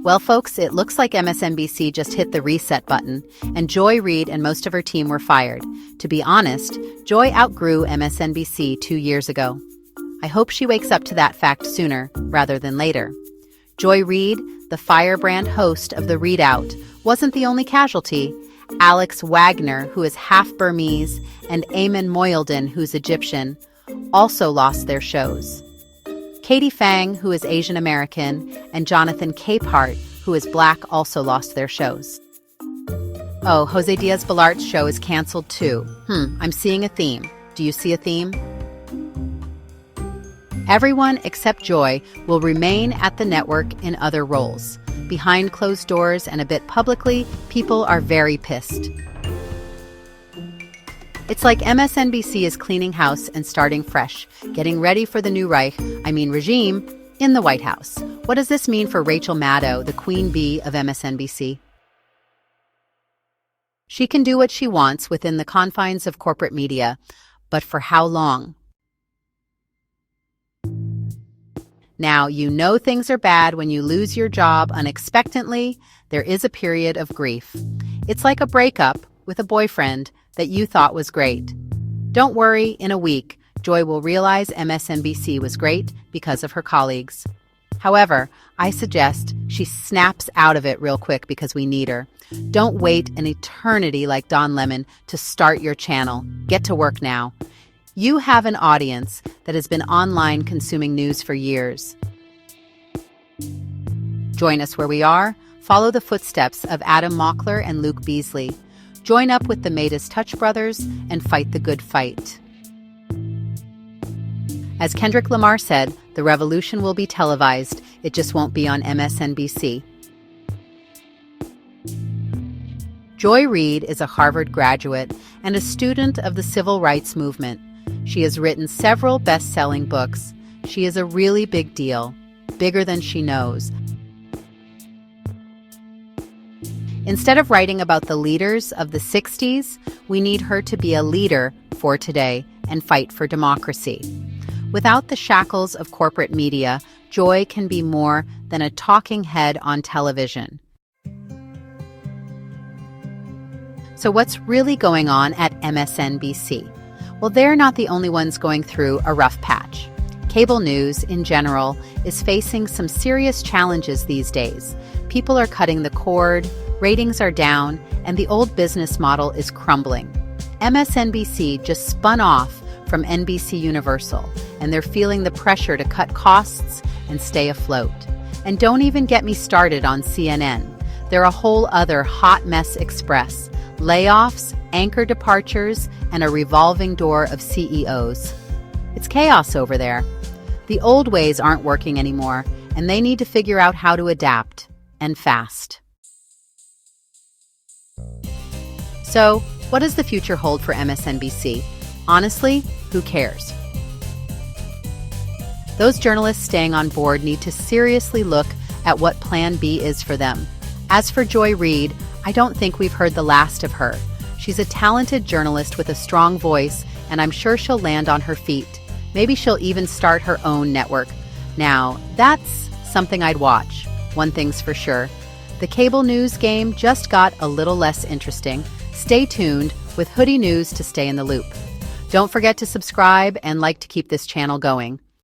Well, folks, it looks like MSNBC just hit the reset button, and Joy Reid and most of her team were fired. To be honest, Joy outgrew MSNBC 2 years ago. I hope she wakes up to that fact sooner rather than later. Joy Reid, the firebrand host of The Readout, wasn't the only casualty. Alex Wagner, who is half Burmese, and Eamon Moyeldin, who's Egyptian, also lost their shows. Katie Fang, who is Asian American, and Jonathan Capehart, who is Black, also lost their shows. Oh, Jose Diaz-Balart's show is canceled too. I'm seeing a theme. Do you see a theme? Everyone except Joy will remain at the network in other roles. Behind closed doors and a bit publicly, people are very pissed. It's like MSNBC is cleaning house and starting fresh, getting ready for the new regime, in the White House. What does this mean for Rachel Maddow, the queen bee of MSNBC? She can do what she wants within the confines of corporate media, but for how long? Now, you know things are bad when you lose your job unexpectedly. There is a period of grief. It's like a breakup with a boyfriend that you thought was great. Don't worry, in a week, Joy will realize MSNBC was great because of her colleagues. However, I suggest she snaps out of it real quick because we need her. Don't wait an eternity like Don Lemon to start your channel. Get to work now. You have an audience that has been online consuming news for years. Join us where we are. Follow the footsteps of Adam Mockler and Luke Beasley. Join up with the Meidas Touch brothers and fight the good fight. As Kendrick Lamar said, the revolution will be televised. It just won't be on MSNBC. Joy Reid is a Harvard graduate and a student of the civil rights movement. She has written several best-selling books. She is a really big deal, bigger than she knows. Instead of writing about the leaders of the 60s, we need her to be a leader for today and fight for democracy. Without the shackles of corporate media, Joy can be more than a talking head on television. So what's really going on at MSNBC? Well, they're not the only ones going through a rough patch. Cable news, in general, is facing some serious challenges these days. People are cutting the cord, ratings are down, and the old business model is crumbling. MSNBC just spun off from NBC Universal, and they're feeling the pressure to cut costs and stay afloat. And don't even get me started on CNN. They're a whole other hot mess express. Layoffs, anchor departures, and a revolving door of CEOs. It's chaos over there. The old ways aren't working anymore, and they need to figure out how to adapt, and fast. So, what does the future hold for MSNBC? Honestly, who cares? Those journalists staying on board need to seriously look at what Plan B is for them. As for Joy Reid, I don't think we've heard the last of her. She's a talented journalist with a strong voice, and I'm sure she'll land on her feet. Maybe she'll even start her own network. Now, that's something I'd watch. One thing's for sure. The cable news game just got a little less interesting. Stay tuned with Hoodie News to stay in the loop. Don't forget to subscribe and like to keep this channel going.